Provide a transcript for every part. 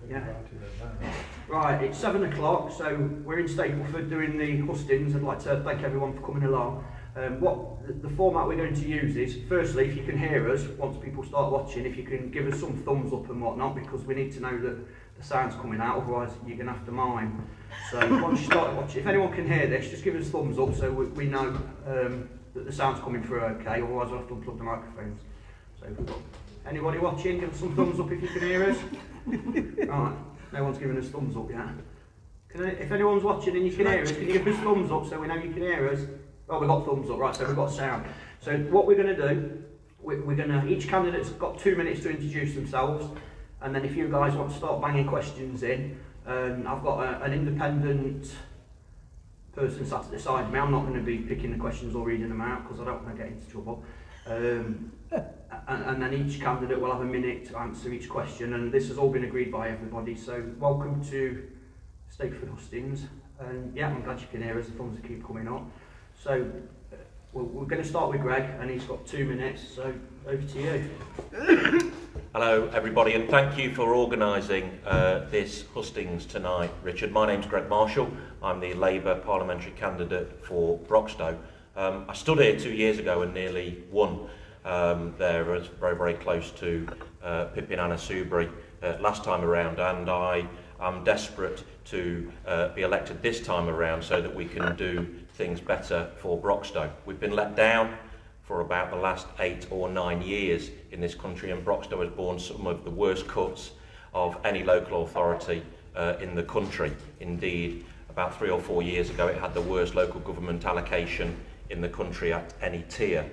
Yeah. Right, it's 7 o'clock, so we're in Stapleford doing the Hustings. I'd like to thank everyone for coming along. What the format we're going to use is, firstly, if you can hear us, once people start watching, if you can give us some thumbs up and whatnot, because we need to know that the sound's coming out, otherwise you're going to have to mime. So once you start watching, if anyone can hear this, just give us thumbs up so we know that the sound's coming through okay, otherwise we'll have to unplug the microphones. So if we've got anybody watching, give us some thumbs up if you can hear us. Right, no one's giving us thumbs up yet. If anyone's watching and you can hear us, can you give us thumbs up so we know you can hear us? Oh, we've got thumbs up, right, so we've got sound. So what we're going to do, each candidate's got 2 minutes to introduce themselves, and then if you guys want to start banging questions in, I've got an independent person sat at the side of me. I'm not going to be picking the questions or reading them out because I don't want to get into trouble. And then each candidate will have a minute to answer each question, and this has all been agreed by everybody. So welcome to Stapleford Hustings, and yeah, I'm glad you can hear us, the thumbs keep coming up. So we're going to start with Greg, and he's got 2 minutes, so over to you. Hello everybody, and thank you for organising this Hustings tonight, Richard. My name's Greg Marshall. I'm the Labour parliamentary candidate for Broxtowe. I stood here 2 years ago and nearly won there. I was very, very close to Pippin Anna Soubry last time around, and I am desperate to be elected this time around so that we can do things better for Broxtowe. We've been let down for about the last 8 or 9 years in this country, and Broxtowe has borne some of the worst cuts of any local authority in the country. Indeed, about 3 or 4 years ago, it had the worst local government allocation in the country at any tier.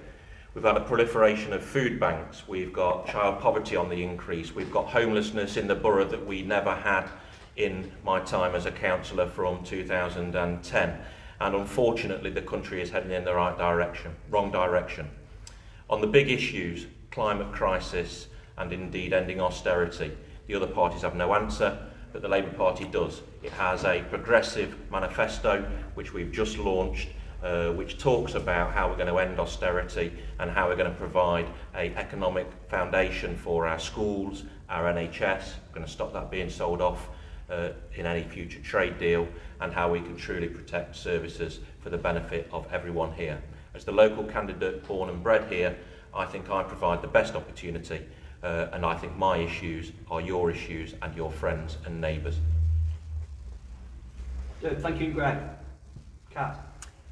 We've had a proliferation of food banks, we've got child poverty on the increase, we've got homelessness in the borough that we never had in my time as a councillor from 2010. And unfortunately the country is heading in the wrong direction. On the big issues, climate crisis and indeed ending austerity, the other parties have no answer, but the Labour Party does. It has a progressive manifesto which we've just launched, which talks about how we're going to end austerity and how we're going to provide an economic foundation for our schools, our NHS, we're going to stop that being sold off in any future trade deal, and how we can truly protect services for the benefit of everyone here. As the local candidate born and bred here, I think I provide the best opportunity, and I think my issues are your issues and your friends and neighbours. Good, thank you, Greg. Kat.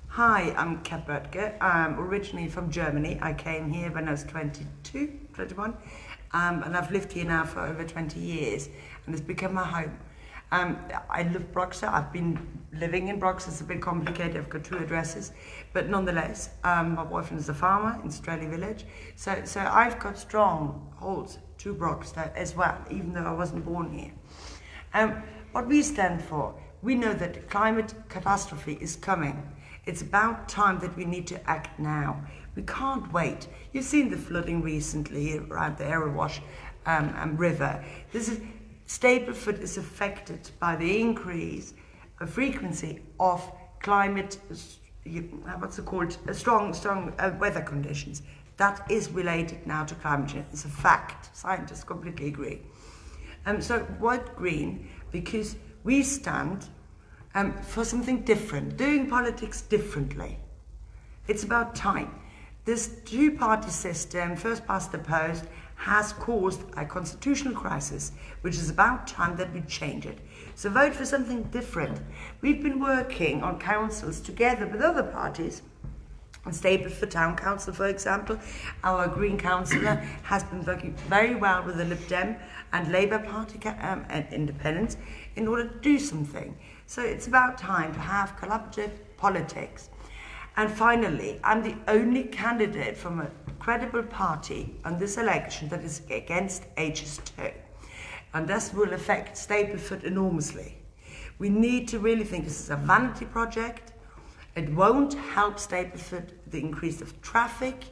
Hi, I'm Kat Böttger. I'm originally from Germany. I came here when I was 21, and I've lived here now for over 20 years, and it's become my home. I love Broxtowe. I've been living in Broxtowe. It's a bit complicated. I've got 2 addresses, but nonetheless, my boyfriend is a farmer in Strelly Village, so I've got strong holds to Broxtowe as well, even though I wasn't born here. What we stand for, we know that climate catastrophe is coming. It's about time that we need to act now. We can't wait. You've seen the flooding recently around the Erewash River. Stapleford is affected by the increase of frequency of climate, strong weather conditions. That is related now to climate change. It's a fact. Scientists completely agree. So White Green, because we stand for something different, doing politics differently. It's about time. This 2-party system, first past the post, has caused a constitutional crisis, which is about time that we change it. So vote for something different. We've been working on councils together with other parties. In Stapleford Town Council, for example, our Green councillor has been working very well with the Lib Dem and Labour Party and Independents in order to do something. So it's about time to have collaborative politics. And finally, I'm the only candidate from a credible party on this election that is against HS2. And this will affect Stapleford enormously. We need to really think this is a vanity project. It won't help Stapleford. The increase of traffic,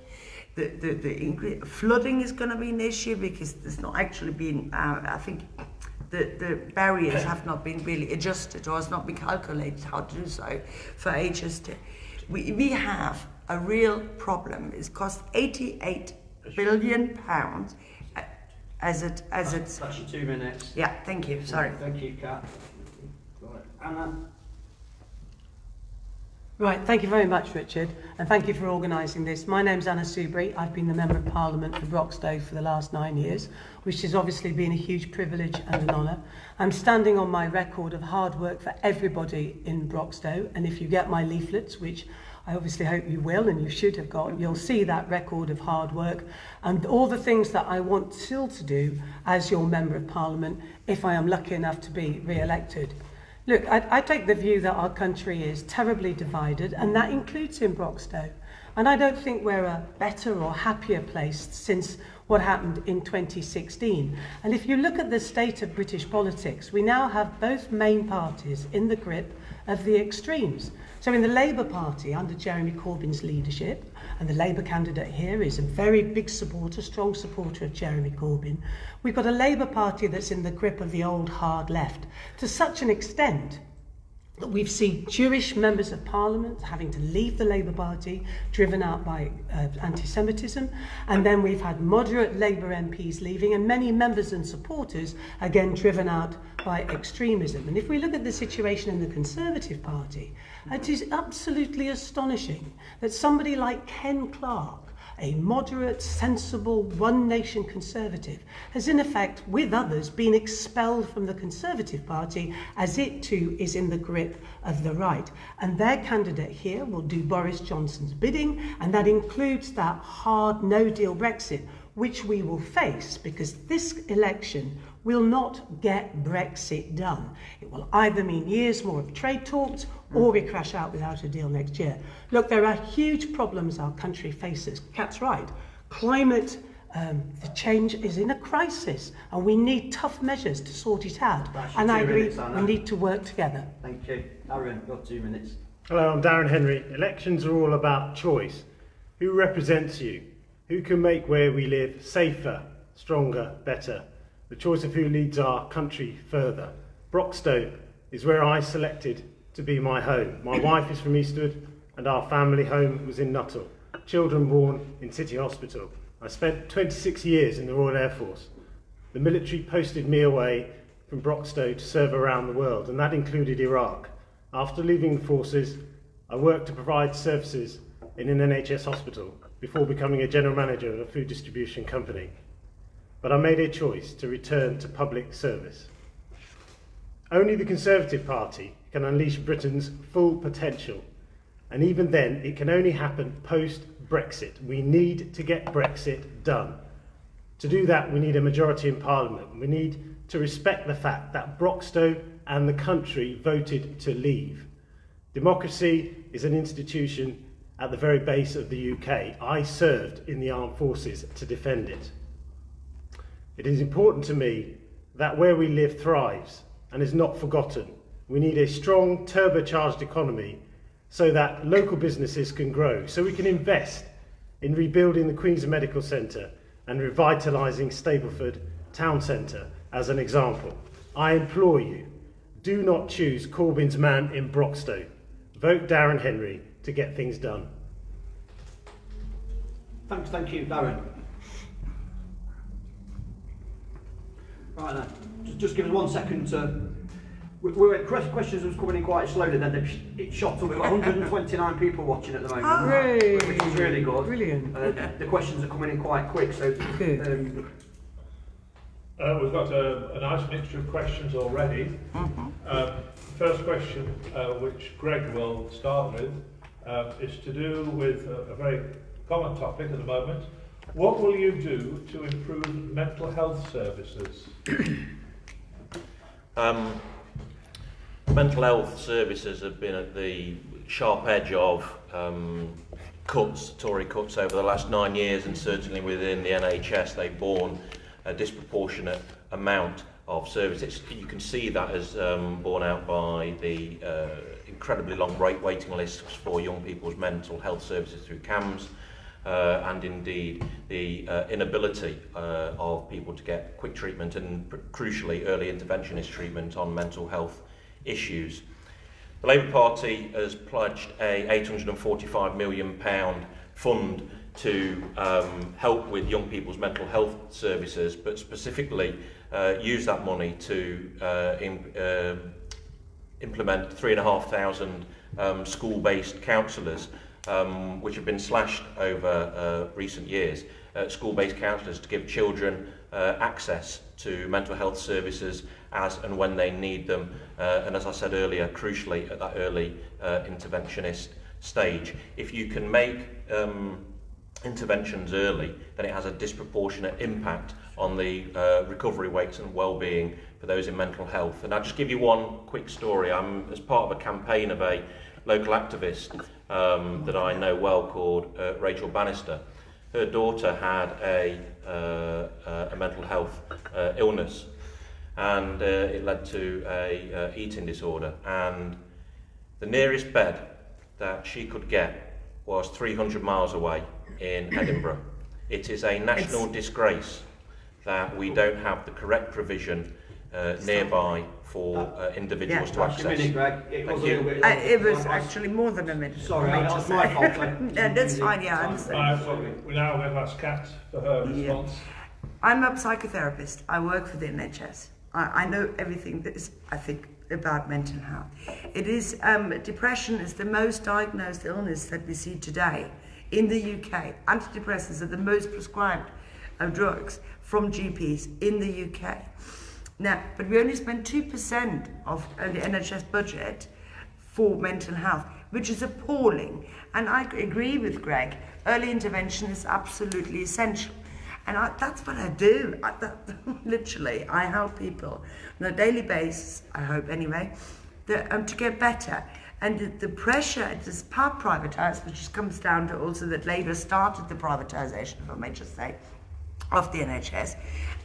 the flooding is going to be an issue because there's not actually been, I think, the barriers have not been really adjusted or has not been calculated how to do so for HS2. We have a real problem. It's cost £88 billion That's your 2 minutes. Yeah, thank you, sorry. Thank you, Kat. Right, Anna. Right, thank you very much, Richard, and thank you for organising this. My name's Anna Soubry. I've been the Member of Parliament for Broxtowe for the last 9 years, which has obviously been a huge privilege and an honour. I'm standing on my record of hard work for everybody in Broxtowe, and if you get my leaflets, which I obviously hope you will, and you should have got, you'll see that record of hard work and all the things that I want still to do as your Member of Parliament if I am lucky enough to be re-elected. Look, I take the view that our country is terribly divided, and that includes in Broxtowe. And I don't think we're a better or happier place since what happened in 2016. And if you look at the state of British politics, we now have both main parties in the grip of the extremes. So in the Labour Party, under Jeremy Corbyn's leadership, and the Labour candidate here is a very big supporter, strong supporter of Jeremy Corbyn, we've got a Labour Party that's in the grip of the old hard left, to such an extent that we've seen Jewish members of Parliament having to leave the Labour Party, driven out by anti-Semitism, and then we've had moderate Labour MPs leaving, and many members and supporters, again, driven out by extremism. And if we look at the situation in the Conservative Party, it is absolutely astonishing that somebody like Ken Clarke, a moderate, sensible, one-nation Conservative, has in effect, with others, been expelled from the Conservative Party as it too is in the grip of the right. And their candidate here will do Boris Johnson's bidding, and that includes that hard no-deal Brexit, which we will face because this election will not get Brexit done. It will either mean years more of trade talks or we crash out without a deal next year. Look, there are huge problems our country faces. Kat's right. Climate the change is in a crisis and we need tough measures to sort it out. And I agree, we need to work together. Thank you. Darren, you've got 2 minutes. Hello, I'm Darren Henry. Elections are all about choice. Who represents you? Who can make where we live safer, stronger, better? The choice of who leads our country further. Broxtowe is where I selected to be my home. My wife is from Eastwood and our family home was in Nuttall. Children born in City Hospital. I spent 26 years in the Royal Air Force. The military posted me away from Broxtowe to serve around the world, and that included Iraq. After leaving the forces, I worked to provide services in an NHS hospital before becoming a general manager of a food distribution company. But I made a choice to return to public service. Only the Conservative Party can unleash Britain's full potential, and even then it can only happen post-Brexit. We need to get Brexit done. To do that, we need a majority in Parliament. We need to respect the fact that Broxtowe and the country voted to leave. Democracy is an institution at the very base of the UK. I served in the armed forces to defend it. It is important to me that where we live thrives and is not forgotten. We need a strong, turbocharged economy so that local businesses can grow, so we can invest in rebuilding the Queen's Medical Centre and revitalising Stapleford Town Centre as an example. I implore you, do not choose Corbyn's man in Broxtowe. Vote Darren Henry to get things done. Thank you, Darren. Right then, just give us 1 second to... questions was coming in quite slowly then, it shot up. We've got 129 people watching at the moment, which is really good. Brilliant. The questions are coming in quite quick, so... Good. We've got a nice mixture of questions already. First question, which Greg will start with, is to do with a very common topic at the moment. What will you do to improve mental health services? Mental health services have been at the sharp edge of Tory cuts over the last 9 years, and certainly within the NHS they've borne a disproportionate amount of services. You can see that as borne out by the incredibly long waiting lists for young people's mental health services through CAMHS, and indeed the inability of people to get quick treatment and crucially early interventionist treatment on mental health issues. The Labour Party has pledged a £845 million fund to help with young people's mental health services, but specifically use that money to implement 3,500 school-based counsellors, which have been slashed over recent years. School-based counsellors to give children access to mental health services as and when they need them, and as I said earlier, crucially at that early interventionist stage. If you can make interventions early, then it has a disproportionate impact on the recovery rates and well-being for those in mental health. And I'll just give you one quick story. I'm as part of a campaign of a local activist that I know well called Rachel Bannister. Her daughter had a mental health illness, and it led to a eating disorder, and the nearest bed that she could get was 300 miles away in Edinburgh. It is a national disgrace that we don't have the correct provision nearby for individuals to access. A minute, Greg. It was a little bit. It was actually more than a minute. Sorry, that's my fault. No, that's fine, yeah, I understand. We now have asked Kat for her response. I'm a psychotherapist. I work for the NHS. I know everything that is, I think, about mental health. It is, depression is the most diagnosed illness that we see today in the UK. Antidepressants are the most prescribed drugs from GPs in the UK. Now, but we only spend 2% of the NHS budget for mental health, which is appalling. And I agree with Greg, early intervention is absolutely essential. And that's what I do. Literally, I help people on a daily basis, I hope anyway, to get better. And the pressure, it is part privatised, which just comes down to also that Labour started the privatisation, if I may just say, of the NHS.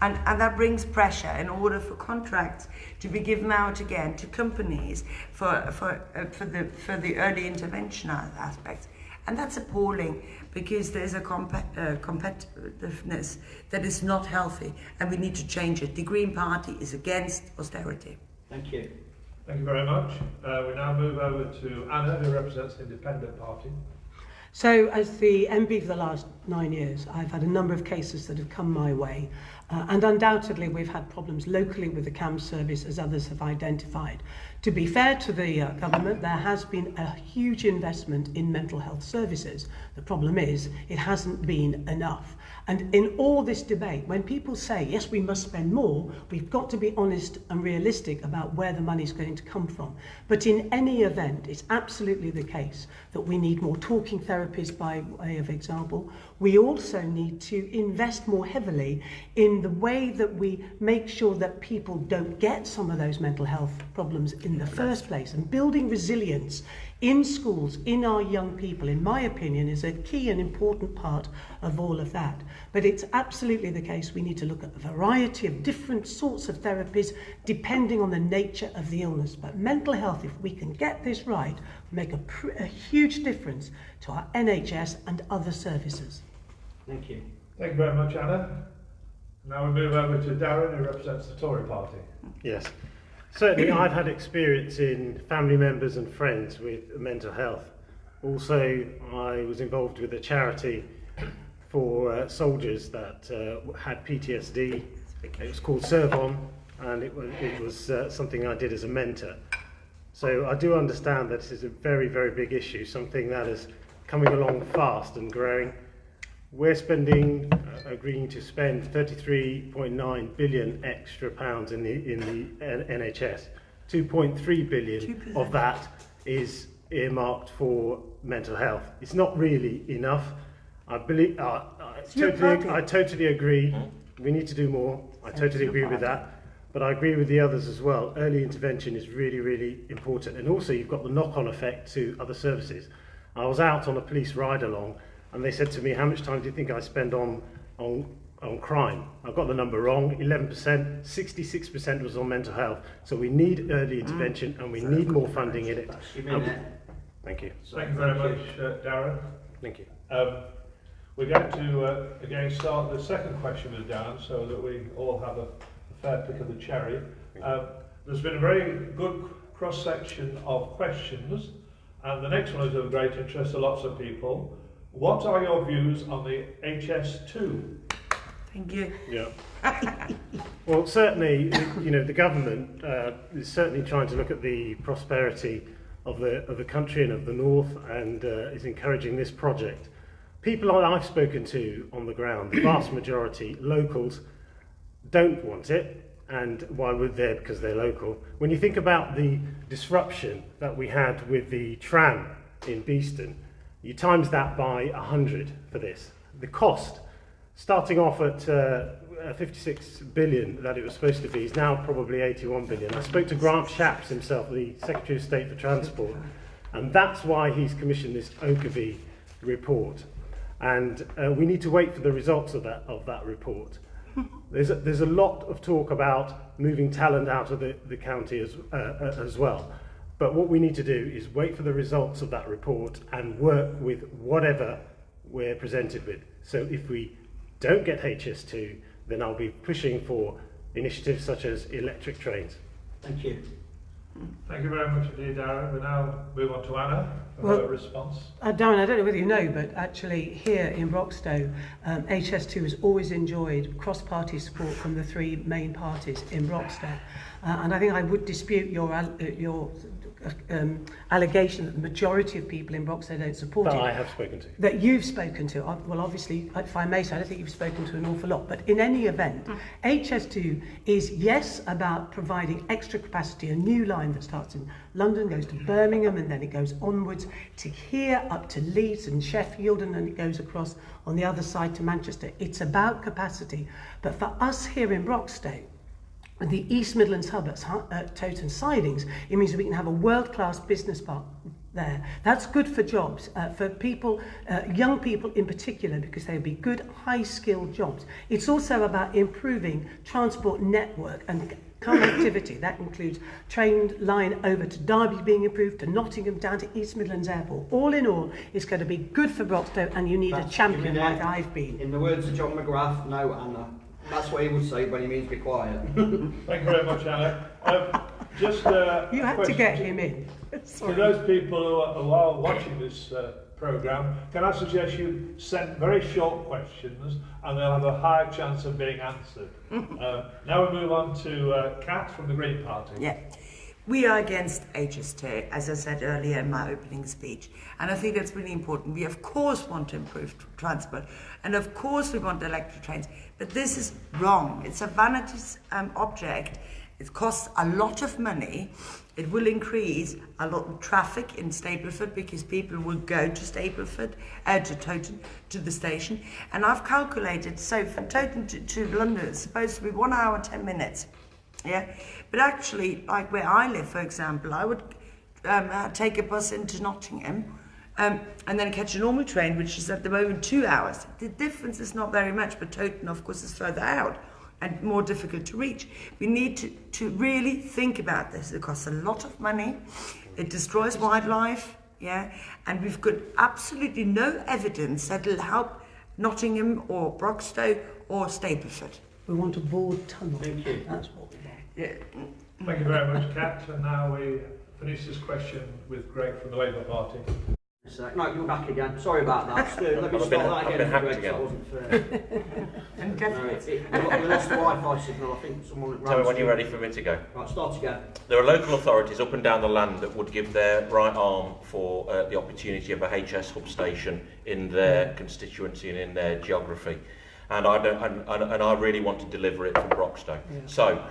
And that brings pressure in order for contracts to be given out again to companies for the early intervention aspects. And that's appalling, because there's a competitiveness that is not healthy, and we need to change it. The Green Party is against austerity. Thank you. Thank you very much. We now move over to Anna, who represents the Independent Party. So, as the MP for the last 9 years, I've had a number of cases that have come my way, and undoubtedly we've had problems locally with the CAMS service, as others have identified. To be fair to the government, there has been a huge investment in mental health services. The problem is, it hasn't been enough. And in all this debate, when people say, yes, we must spend more, we've got to be honest and realistic about where the money's going to come from. But in any event, it's absolutely the case that we need more talking therapies, by way of example. We also need to invest more heavily in the way that we make sure that people don't get some of those mental health problems in the first place. And building resilience in schools, in our young people, in my opinion, is a key and important part of all of that. But it's absolutely the case we need to look at a variety of different sorts of therapies depending on the nature of the illness. But mental health, if we can get this right, will make a huge difference to our NHS and other services. Thank you. Thank you very much, Anna. Now we move over to Darren, who represents the Tory Party. Yes. Certainly, I've had experience in family members and friends with mental health. Also, I was involved with a charity for soldiers that had PTSD. It was called Serve On, and it was something I did as a mentor. So I do understand that this is a very, very big issue, something that is coming along fast and growing. We're agreeing to spend 33.9 billion extra pounds in the NHS. 2.3 billion of that is earmarked for mental health. It's not really enough. I totally agree. We need to do more. I totally agree with that. But I agree with the others as well. Early intervention is really, really important. And also you've got the knock-on effect to other services. I was out on a police ride-along, and they said to me, how much time do you think I spend on crime? I got the number wrong, 11%, 66% was on mental health. So we need early intervention, and we need more funding in it. Thank you. Thank you very much, Darren. Thank you. We're going to again start the second question with Darren, so that we all have a fair pick of the cherry. There's been a very good cross-section of questions, and the next one is of great interest to lots of people. What are your views on the HS2? Thank you. Yeah. Well, certainly, you know, the government is certainly trying to look at the prosperity of the country and of the north, and is encouraging this project. People I've spoken to on the ground, the vast majority, locals, don't want it. And why would they? Because they're local. When you think about the disruption that we had with the tram in Beeston, you times that by 100 for this. The cost, starting off at 56 billion that it was supposed to be, is now probably 81 billion. I spoke to Grant Shapps himself, the Secretary of State for Transport, and that's why he's commissioned this Oakerby report. And we need to wait for the results of that report. There's a lot of talk about moving talent out of the county as well. But what we need to do is wait for the results of that report and work with whatever we're presented with. So if we don't get HS2, then I'll be pushing for initiatives such as electric trains. Thank you. Thank you very much indeed, Darren. We now move on to Anna for her response. Darren, I don't know whether you know, but actually here in Broxtowe, HS2 has always enjoyed cross-party support from the three main parties in Broxtowe. And I think I would dispute your allegation that the majority of people in Broxtowe don't support it. That I have spoken to. That you've spoken to. Well, obviously, if I may say, I don't think you've spoken to an awful lot. But in any event, HS2 is, yes, about providing extra capacity, a new line that starts in London, goes to Birmingham, and then it goes onwards to here, up to Leeds and Sheffield, and then it goes across on the other side to Manchester. It's about capacity. But for us here in Broxtowe, the East Midlands hub at Toton Sidings, it means that we can have a world-class business park there. That's good for jobs, for people, young people in particular, because they'll be good, high-skilled jobs. It's also about improving transport network and connectivity. That includes train line over to Derby being improved, to Nottingham, down to East Midlands Airport. All in all, it's going to be good for Broxtowe, and you need a champion like I've been. In the words of John McGrath, no Anna. That's what he would say when he means be quiet. Thank you very much, Anna. You had to get him in. For those people who are watching this programme, can I suggest you send very short questions and they'll have a high chance of being answered. Now we move on to Kat from the Green Party. Yeah. We are against HS2, as I said earlier in my opening speech, and I think that's really important. We of course want to improve transport, and of course we want electric trains, but this is wrong. It's a vanity object. It costs a lot of money. It will increase a lot of traffic in Stapleford because people will go to Stapleford, to Toton, to the station. And I've calculated, so from Toton to London, it's supposed to be 1 hour, 10 minutes. Yeah, but actually, like where I live, for example, I would take a bus into Nottingham and then catch a normal train, which is at the moment 2 hours. The difference is not very much, but Toton, of course, is further out and more difficult to reach. We need to really think about this. It costs a lot of money. It destroys wildlife, yeah, and we've got absolutely no evidence that it'll help Nottingham or Broxtowe or Stapleford. We want a bored tunnel. Thank you. That's what we want. Yeah. Thank you very much, Kat. And now we finish this question with Greg from the Labour Party. No, you're back again. Sorry about that. Let me start that again. Greg, that wasn't fair. We lost the Wi-Fi signal. I think someone Tell me when you're ready for me to go. Right, start again. There are local authorities up and down the land that would give their right arm for the opportunity of a HS hub station in their constituency and in their geography. And I really want to deliver it from Broxtowe. Yeah. So,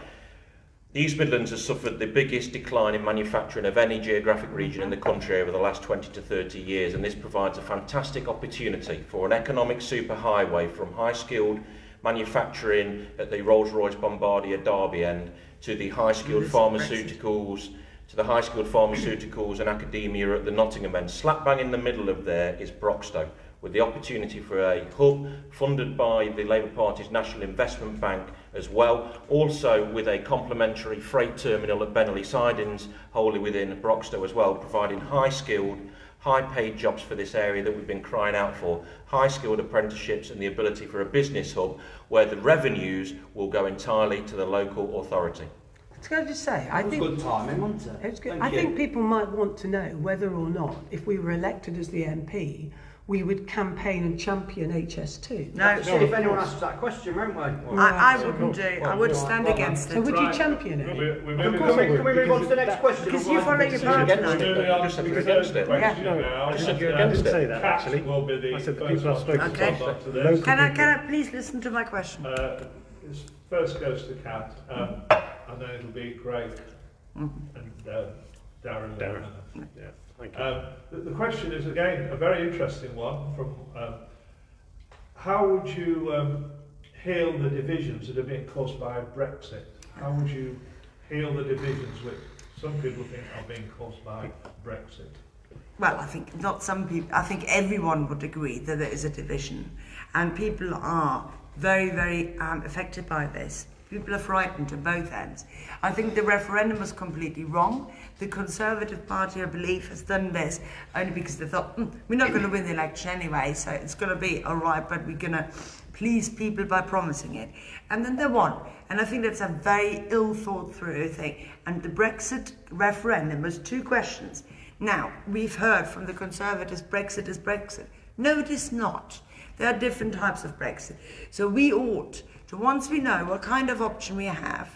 the East Midlands has suffered the biggest decline in manufacturing of any geographic region in the country over the last 20 to 30 years, and this provides a fantastic opportunity for an economic superhighway from high-skilled manufacturing at the Rolls-Royce Bombardier Derby end to the high-skilled pharmaceuticals, and academia at the Nottingham end. Slap bang in the middle of there is Broxtowe, with the opportunity for a hub funded by the Labour Party's National Investment Bank as well, also with a complementary freight terminal at Beneley Sidings, wholly within Broxtowe as well, providing high-skilled, high-paid jobs for this area that we've been crying out for, high-skilled apprenticeships and the ability for a business hub where the revenues will go entirely to the local authority. Can I just say, I think good timing, wasn't it? It's good. I think people might want to know whether or not, if we were elected as the MP, we would campaign and champion HS2. No, See if anyone asks that question, won't we? I wouldn't do it. I would stand against So it. would you champion it? We're Can moving we move on to the next question? Because you follow your You're against party. it. moving on Just said to you're the against third it. question No, now. I said I you're didn't against say it. that, Cat actually. will be the I said the first people I've one spoken to to. respond to this. Can I please listen to my question? This first goes to Cat, and then it'll be Greg and Darren. Darren. Yeah, thank you. The question is again a very interesting one. From how would you heal the divisions that are being caused by Brexit? How would you heal the divisions which some people think are being caused by Brexit? Well, I think not some people. I think everyone would agree that there is a division, and people are very, very affected by this. People are frightened at both ends. I think the referendum was completely wrong. The Conservative Party, I believe, has done this only because they thought, we're not going to win the election anyway, so it's going to be all right, but we're going to please people by promising it. And then they won. And I think that's a very ill thought through thing. And the Brexit referendum was two questions. Now, we've heard from the Conservatives, Brexit is Brexit. No, it is not. There are different types of Brexit. So we ought to, once we know what kind of option we have,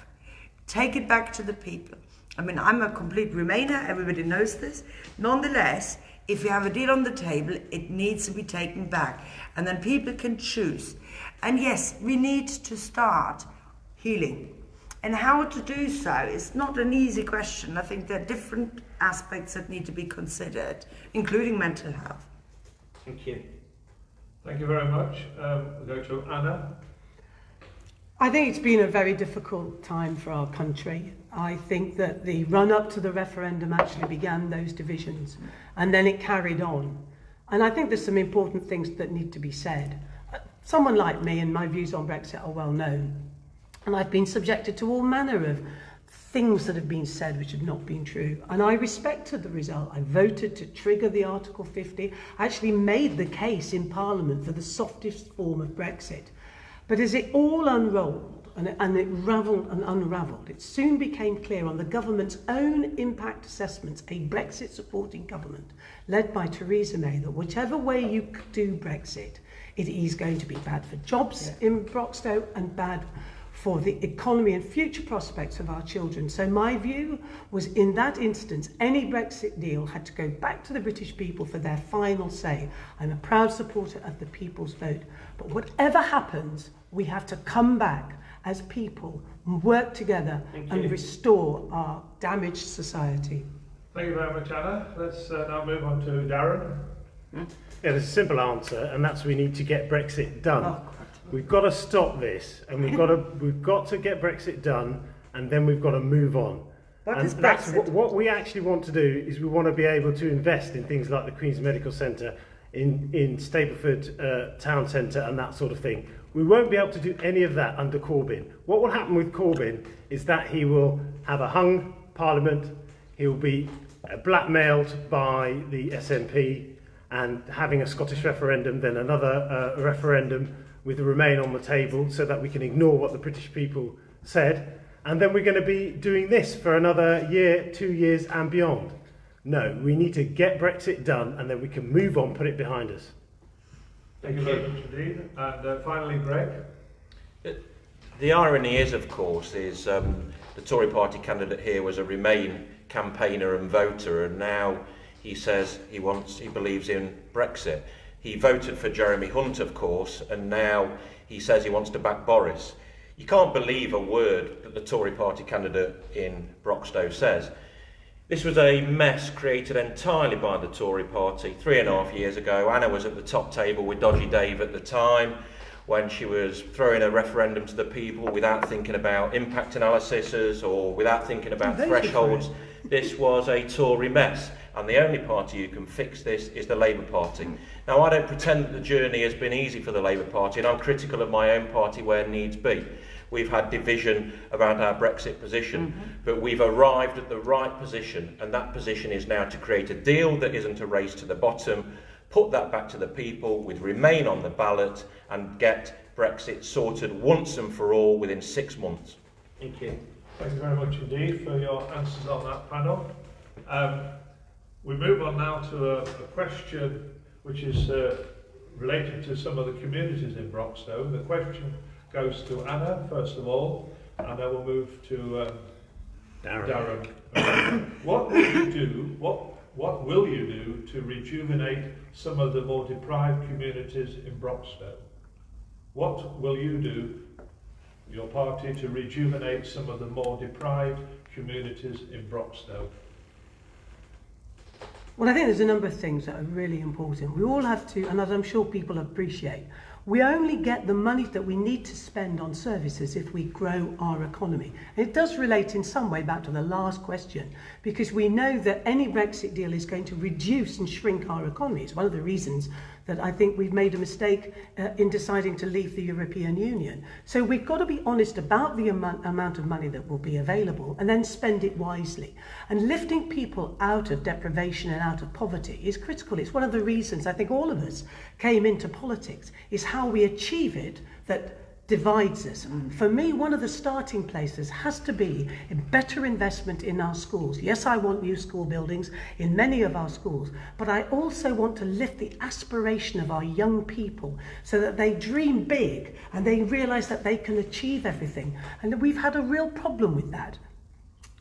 take it back to the people. I mean, I'm a complete Remainer, everybody knows this. Nonetheless, if we have a deal on the table, it needs to be taken back. And then people can choose. And yes, we need to start healing. And how to do so is not an easy question. I think there are different aspects that need to be considered, including mental health. Thank you. Thank you very much. We'll go to Anna. I think it's been a very difficult time for our country. I think that the run-up to the referendum actually began those divisions, and then it carried on. And I think there's some important things that need to be said. Someone like me and my views on Brexit are well known, and I've been subjected to all manner of things that have been said which have not been true. And I respected the result. I voted to trigger the Article 50. I actually made the case in Parliament for the softest form of Brexit. But as it all unrolled, and it ravelled and unravelled, it soon became clear on the government's own impact assessments, a Brexit-supporting government led by Theresa May, that whichever way you do Brexit, it is going to be bad for jobs in Broxtowe and bad for the economy and future prospects of our children. So my view was, in that instance, any Brexit deal had to go back to the British people for their final say. I'm a proud supporter of the people's vote. But whatever happens, we have to come back as people and work together and restore our damaged society. Thank you very much, Anna. Let's now move on to Darren. Yeah, there's a simple answer, and that's we need to get Brexit done. We've got to stop this, and we've got to get Brexit done, and then we've got to move on. What and is that's Brexit? what we actually want to do is we want to be able to invest in things like the Queen's Medical Centre, in Stapleford Town Centre and that sort of thing. We won't be able to do any of that under Corbyn. What will happen with Corbyn is that he will have a hung parliament, he will be blackmailed by the SNP, and having a Scottish referendum, then another referendum with the Remain on the table so that we can ignore what the British people said. And then we're going to be doing this for another year, 2 years and beyond. No, we need to get Brexit done and then we can move on, put it behind us. Thank you very much indeed. And finally, Greg. The irony is, of course, the Tory party candidate here was a Remain campaigner and voter, and now he says he believes in Brexit. He voted for Jeremy Hunt, of course, and now he says he wants to back Boris. You can't believe a word that the Tory party candidate in Broxtowe says. This was a mess created entirely by the Tory party 3.5 years ago. Anna was at the top table with Dodgy Dave at the time, when she was throwing a referendum to the people without thinking about impact analyses or without thinking about thresholds. This was a Tory mess, and the only party who can fix this is the Labour Party. Now, I don't pretend that the journey has been easy for the Labour Party, and I'm critical of my own party where needs be. We've had division around our Brexit position, but we've arrived at the right position, and that position is now to create a deal that isn't a race to the bottom, put that back to the people with Remain on the ballot, and get Brexit sorted once and for all within 6 months. Thank you. Thank you very much indeed for your answers on that panel. We move on now to a question which is related to some of the communities in Broxtowe. The question goes to Anna, first of all, and then we'll move to Darren. What will you do? What will you do to rejuvenate some of the more deprived communities in Broxtowe? What will you do, your party, to rejuvenate some of the more deprived communities in Broxtowe? Well, I think there's a number of things that are really important. We all have to, and as I'm sure people appreciate, we only get the money that we need to spend on services if we grow our economy. And it does relate in some way back to the last question, because we know that any Brexit deal is going to reduce and shrink our economy. It's one of the reasons that I think we've made a mistake in deciding to leave the European Union. So we've got to be honest about the amount of money that will be available and then spend it wisely. And lifting people out of deprivation and out of poverty is critical. It's one of the reasons I think all of us came into politics, is how we achieve it that divides us. For me, one of the starting places has to be a better investment in our schools. Yes, I want new school buildings in many of our schools, but I also want to lift the aspiration of our young people so that they dream big and they realise that they can achieve everything. And we've had a real problem with that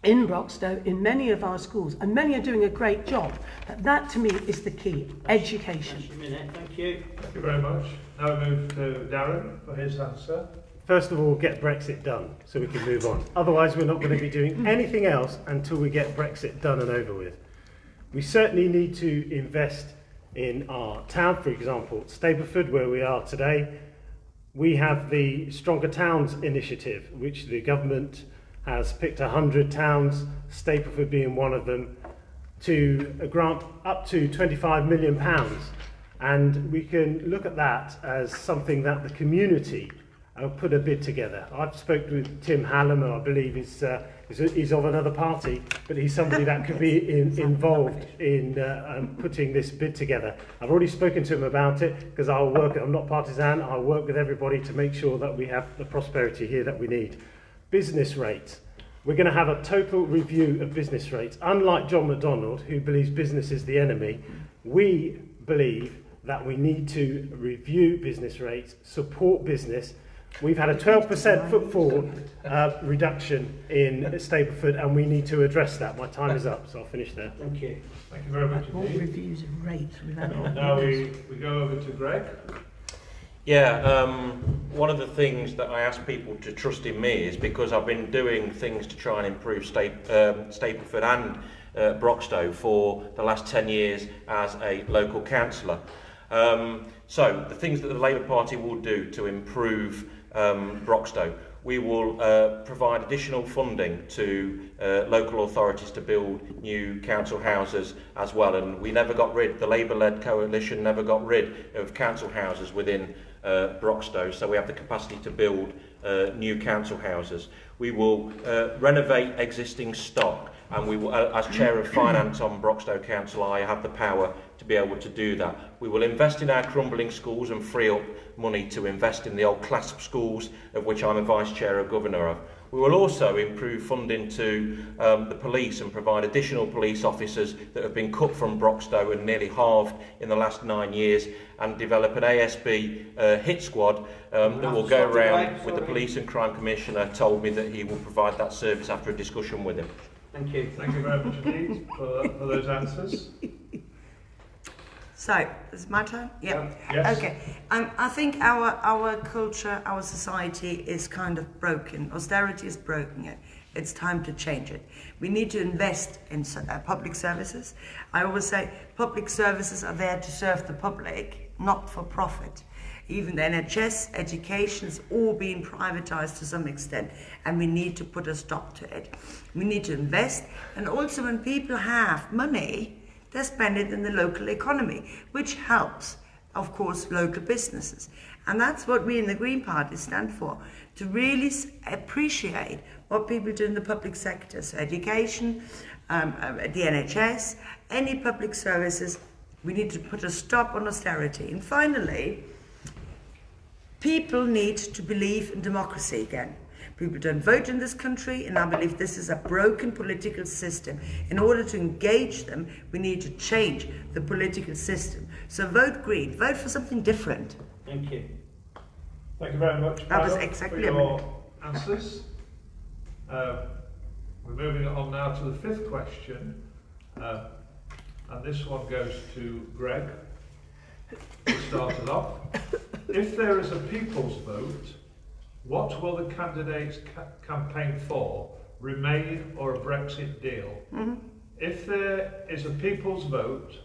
in Broxtowe, in many of our schools, and many are doing a great job. But that to me is the key, education. Just a minute, thank you. Thank you very much. Now we move to Darren for his answer. First of all, get Brexit done so we can move on. Otherwise, we're not going to be doing anything else until we get Brexit done and over with. We certainly need to invest in our town, for example, Stapleford, where we are today. We have the Stronger Towns initiative, which the government has picked 100 towns, Stapleford being one of them, to grant up to £25 million. And we can look at that as something that the community put a bid together. I've spoken with Tim Hallam, who I believe is of another party, but he's somebody that could be involved in putting this bid together. I've already spoken to him about it, because I'm not partisan, I'll work with everybody to make sure that we have the prosperity here that we need. Business rates. We're going to have a total review of business rates. Unlike John McDonnell, who believes business is the enemy, we believe that we need to review business rates, support business. We've had a 12% footfall reduction in Stapleford, and we need to address that. My time is up, so I'll finish there. Thank you. Thank you very much All indeed. reviews of rates we've had all Now years. we go over to Greg. Yeah, one of the things that I ask people to trust in me is because I've been doing things to try and improve Stapleford and Broxtowe for the last 10 years as a local councillor. So the things that the Labour Party will do to improve Broxtowe, we will provide additional funding to local authorities to build new council houses as well. And we never got rid, the Labour-led coalition never got rid of council houses within Broxtowe, so we have the capacity to build new council houses. We will renovate existing stock, and we will, as Chair of Finance on Broxtowe Council, I have the power to be able to do that. We will invest in our crumbling schools and free up money to invest in the old clasp schools, of which I'm a Vice Chair of Governor of. We will also improve funding to the police and provide additional police officers that have been cut from Broxtowe and nearly halved in the last 9 years, and develop an ASB hit squad that will go around with the Police and Crime Commissioner told me that he will provide that service after a discussion with him. Thank you. Thank you very much indeed for those answers. So, is my turn? Yeah. Yes. Okay. I think our culture, our society is kind of broken. Austerity is broken it. It's time to change it. We need to invest in public services. I always say public services are there to serve the public, not for profit. Even the NHS, education is all being privatised to some extent, and we need to put a stop to it. We need to invest, and also when people have money, they spend it in the local economy, which helps, of course, local businesses. And that's what we in the Green Party stand for, to really appreciate what people do in the public sector. So education, the NHS, any public services, we need to put a stop on austerity. And finally, people need to believe in democracy again. People don't vote in this country, and I believe this is a broken political system. In order to engage them, we need to change the political system. So vote Green, vote for something different. Thank you. Thank you very much, That was panel, exactly for a your minute. answers. We're moving on now to the fifth question, and this one goes to Greg. To start us off, if there is a people's vote, what will the candidates campaign for? Remain or a Brexit deal? If there is a people's vote,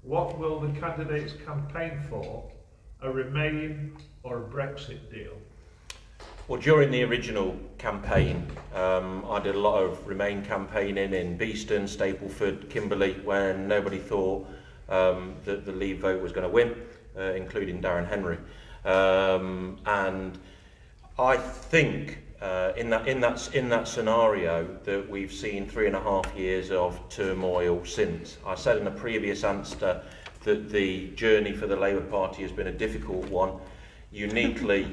what will the candidates campaign for? A Remain or a Brexit deal? Well, during the original campaign, I did a lot of Remain campaigning in Beeston, Stapleford, Kimberley, when nobody thought that the Leave vote was going to win, including Darren Henry. And I think in that scenario that we've seen 3.5 years of turmoil since. I said in a previous answer that the journey for the Labour Party has been a difficult one. Uniquely,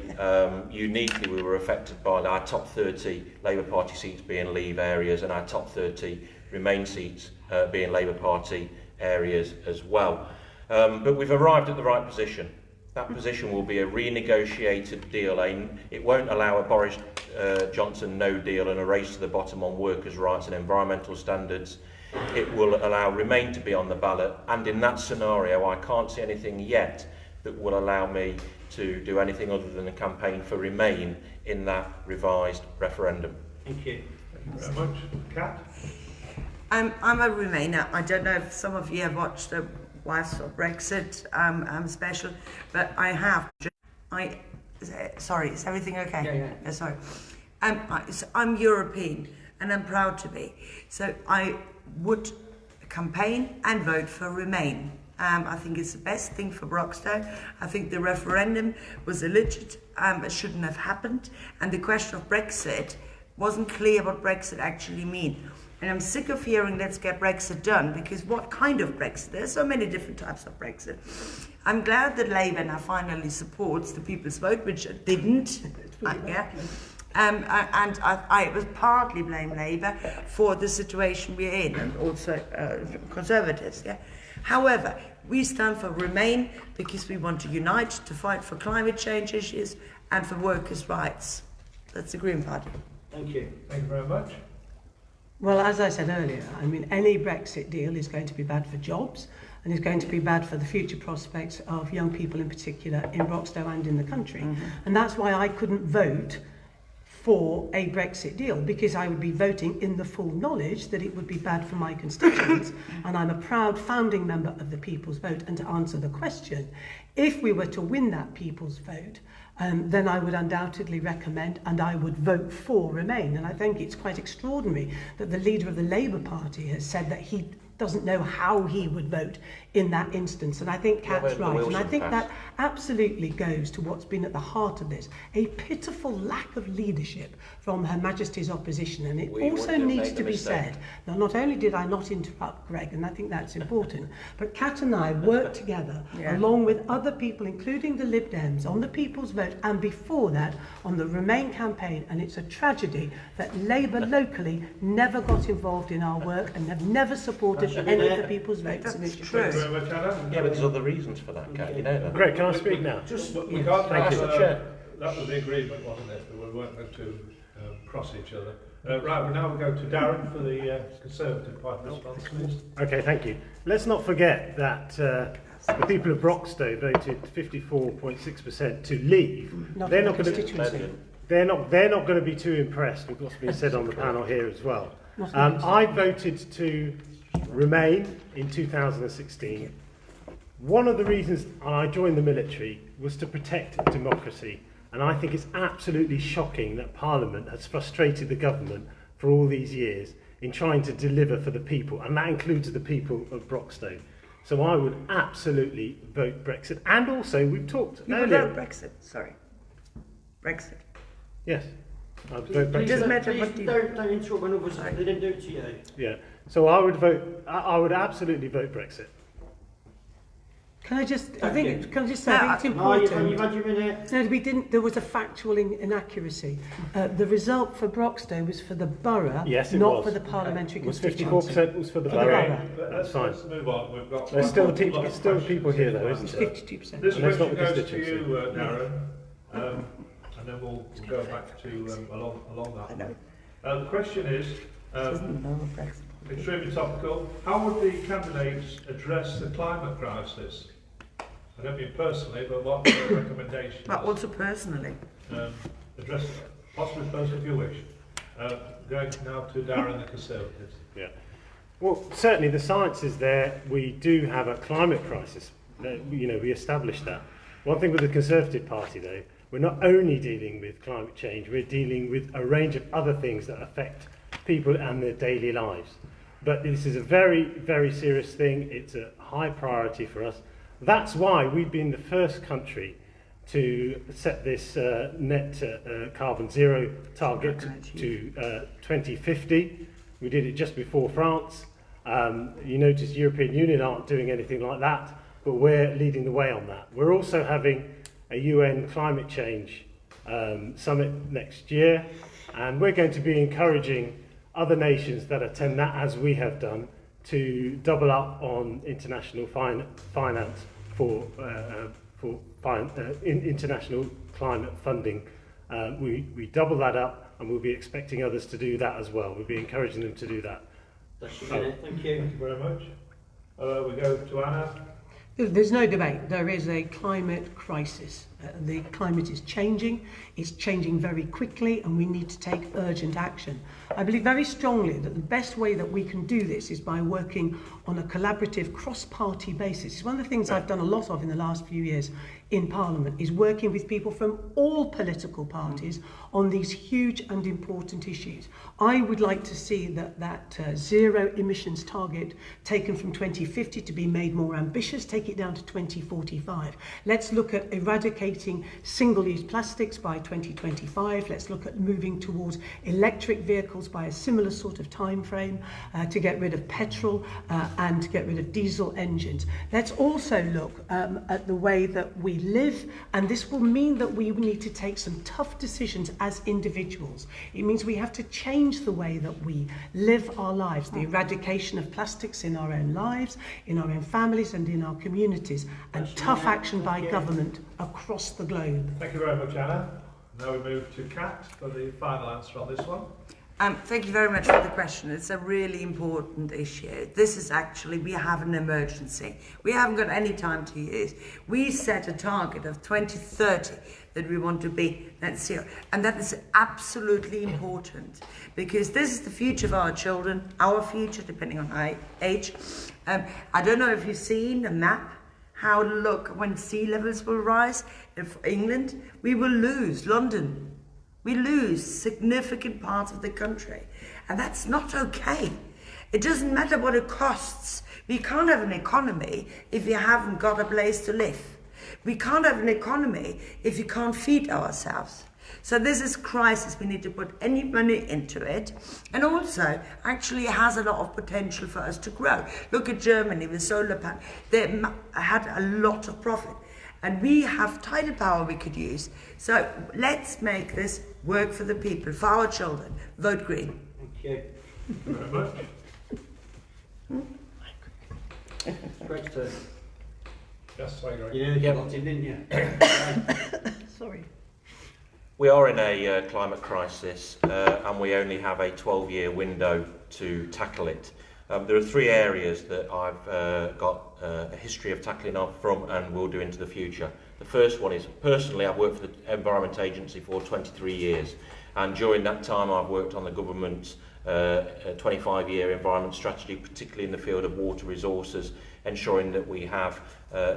we were affected by our top 30 Labour Party seats being Leave areas and our top 30 Remain seats being Labour Party areas as well. But we've arrived at the right position. That position will be a renegotiated deal. It won't allow a Boris Johnson no deal and a race to the bottom on workers' rights and environmental standards. It will allow Remain to be on the ballot, and in that scenario I can't see anything yet that will allow me to do anything other than a campaign for Remain in that revised referendum. Thank you. Thank you very much. Kat? I'm a Remainer. I don't know if some of you have watched the Wives of Brexit special, but I have. Sorry, is everything okay? Yeah. Sorry. I'm European, and I'm proud to be. So I would campaign and vote for Remain. I think it's the best thing for Broxtowe. I think the referendum was illegit. It shouldn't have happened. And the question of Brexit wasn't clear what Brexit actually means. And I'm sick of hearing let's get Brexit done, because what kind of Brexit? There's so many different types of Brexit. I'm glad that Labour now finally supports the people's vote, which it didn't. And I was partly blame Labour for the situation we're in, and also Conservatives. Yeah. However, we stand for Remain because we want to unite to fight for climate change issues and for workers' rights. That's the Green Party. Thank you. Thank you very much. Well, as I said earlier, I mean, any Brexit deal is going to be bad for jobs and is going to be bad for the future prospects of young people in particular in Broxtowe and in the country. And that's why I couldn't vote for a Brexit deal, because I would be voting in the full knowledge that it would be bad for my constituents. And I'm a proud founding member of the People's Vote. And to answer the question, if we were to win that People's Vote, then I would undoubtedly recommend and I would vote for Remain. And I think it's quite extraordinary that the leader of the Labour Party has said that he doesn't know how he would vote in that instance. And I think Kat's right. And I think that absolutely goes to what's been at the heart of this, a pitiful lack of leadership from Her Majesty's opposition. And it also needs to be said, now not only did I not interrupt Greg, and I think that's important, but Kat and I worked together along with other people, including the Lib Dems, on the People's Vote, and before that on the Remain campaign. And it's a tragedy that Labour locally never got involved in our work and have never supported any of the People's Votes initiatives. Thank you very much, Anna. Yeah, but there's other reasons for that, Kat, you know that. Great, can I speak now? We can't Thank you. that was the agreement, wasn't it? That we weren't going to cross each other. Right, well, now we'll go to Darren for the Conservative Party response, please. Okay, thank you. Let's not forget that the people of Broxtowe voted 54.6% to leave. They're not going to. They're not going to be too impressed with what's been said on the panel here as well. I voted to Remain in 2016. One of the reasons I joined the military was to protect democracy, and I think it's absolutely shocking that Parliament has frustrated the government for all these years in trying to deliver for the people, and that includes the people of Broxtowe. So I would absolutely vote Brexit. And also, we've talked You earlier... would vote Brexit, sorry. Brexit. Yes. I would vote It doesn't Brexit. matter what Please you... don't interrupt when others they didn't do it to you. Yeah. So I would absolutely vote Brexit. Can I just, I Thank think, you. can I just say, I think it's No, important. you've had your minute. No, we didn't. There was a factual inaccuracy. The result for Broxtowe was for the borough, Yes, it not was. for the parliamentary It was constituency. 54% was for the For the borough. borough. That's fine. Let's move on. We've got There's still, a lot of still questions people here to though, answer. isn't there? 52%. This And that's not question the goes to constituency. you, Darren, and then we'll go back to along that. The question is, extremely topical. How would the candidates address the climate crisis? I don't mean personally, but what are the recommendations? But also personally. Address possibly personally if you wish. Going now to Darren, the Conservatives. Yeah. Well, certainly the science is there. We do have a climate crisis. We established that. One thing with the Conservative Party, though, we're not only dealing with climate change, we're dealing with a range of other things that affect people and their daily lives. But this is a very, very serious thing. It's a high priority for us. That's why we've been the first country to set this net carbon zero target to 2050. We did it just before France. You notice the European Union aren't doing anything like that, but we're leading the way on that. We're also having a UN climate change summit next year, and we're going to be encouraging other nations that attend that, as we have done, to double up on international finance for international climate funding. We double that up, and we'll be expecting others to do that as well. We'll be encouraging them to do that. That's your minute. Thank you. Thank you very much. We go to Anna. There's no debate. There is a climate crisis. The climate is changing. It's changing very quickly, and we need to take urgent action. I believe very strongly that the best way that we can do this is by working on a collaborative cross-party basis. It's one of the things I've done a lot of in the last few years in Parliament, is working with people from all political parties on these huge and important issues. I would like to see that zero emissions target taken from 2050 to be made more ambitious, take it down to 2045. Let's look at eradicating single-use plastics by 2025. Let's look at moving towards electric vehicles by a similar sort of time frame to get rid of petrol and to get rid of diesel engines. Let's also look at the way that we live, and this will mean that we need to take some tough decisions as individuals. It means we have to change the way that we live our lives, the eradication of plastics in our own lives, in our own families and in our communities, and tough action by government across the globe. Thank you very much, Anna. Now we move to Kat for the final answer on this one. Thank you very much for the question. It's a really important issue. This is actually, we have an emergency. We haven't got any time to use. We set a target of 2030 that we want to be net zero. And that is absolutely important because this is the future of our children, our future, depending on our age. I don't know if you've seen a map, how to look when sea levels will rise. In England, we will lose London. We lose significant parts of the country, and that's not okay. It doesn't matter what it costs. We can't have an economy if you haven't got a place to live. We can't have an economy if you can't feed ourselves. So this is crisis. We need to put any money into it, and also actually it has a lot of potential for us to grow. Look at Germany with solar panels. They had a lot of profit. And we have tidal power we could use. So let's make this work for the people, for our children. Vote Green. Thank you. Thank you very much. Greg's turn. Yes, sorry, Greg. You nearly got in, didn't you? Sorry. We are in a climate crisis and we only have a 12-year window to tackle it. There are three areas that I've got a history of tackling off from and will do into the future. The first one is, personally, I've worked for the Environment Agency for 23 years, and during that time I've worked on the government's 25-year environment strategy, particularly in the field of water resources, ensuring that we have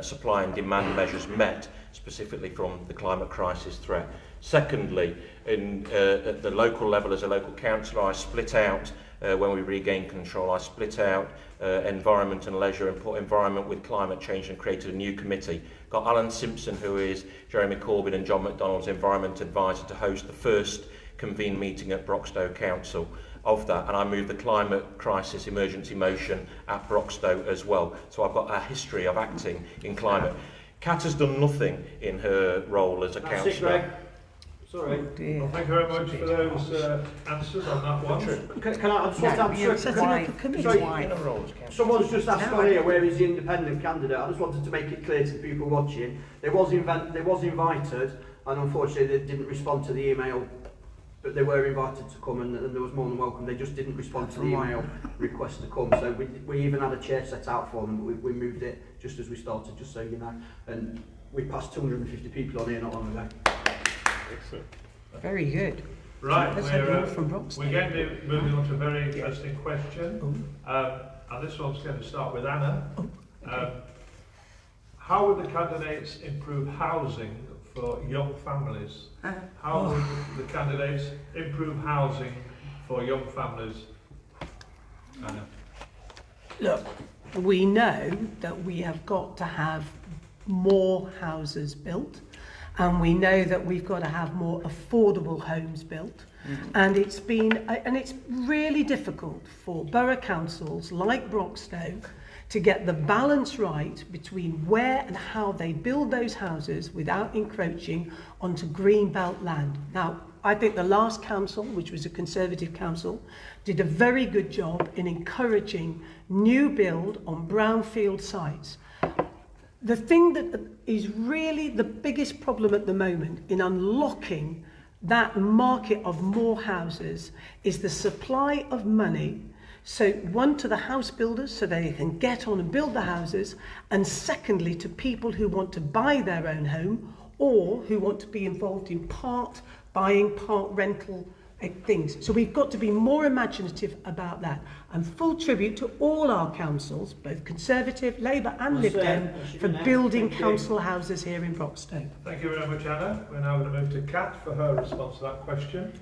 supply and demand measures met, specifically from the climate crisis threat. Secondly, at the local level, as a local councillor, I split out when we regained control, I split out environment and leisure and put environment with climate change and created a new committee. Got Alan Simpson, who is Jeremy Corbyn and John McDonnell's environment advisor, to host the first convened meeting at Broxtowe Council. of that, and I moved the climate crisis emergency motion at Broxtowe as well. So I've got a history of acting in climate. Kat has done nothing in her role as a councillor. Sorry. Well, thank you very much for those answers on that one. Can I just want to answer? Someone's just asked on here, where is the independent candidate? I just wanted to make it clear to the people watching. They was invited, and unfortunately they didn't respond to the email, but they were invited to come, and they was more than welcome. They just didn't respond to the email request to come. So we even had a chair set out for them, but we moved it just as we started, just so you know. And we passed 250 people on here not long ago. Excellent. Very good. Right, Let's have more from Broxtowe. we're getting moving on to a very interesting question. And this one's going to start with Anna. How would the candidates improve housing for young families? How would the candidates improve housing for young families? Anna. Look, we know that we have got to have more houses built, and we know that we've got to have more affordable homes built. And it's really difficult for borough councils like Broxtowe to get the balance right between where and how they build those houses without encroaching onto greenbelt land. Now, I think the last council, which was a Conservative council, did a very good job in encouraging new build on brownfield sites. The thing that is really the biggest problem at the moment in unlocking that market of more houses is the supply of money. So one, to the house builders so they can get on and build the houses, and secondly to people who want to buy their own home or who want to be involved in part buying, part rental things. So we've got to be more imaginative about that. And full tribute to all our councils, both Conservative, Labour and Lib Dem, for building council houses here in Broxtowe. Thank you very much, Anna. We're now going to move to Kat for her response to that question.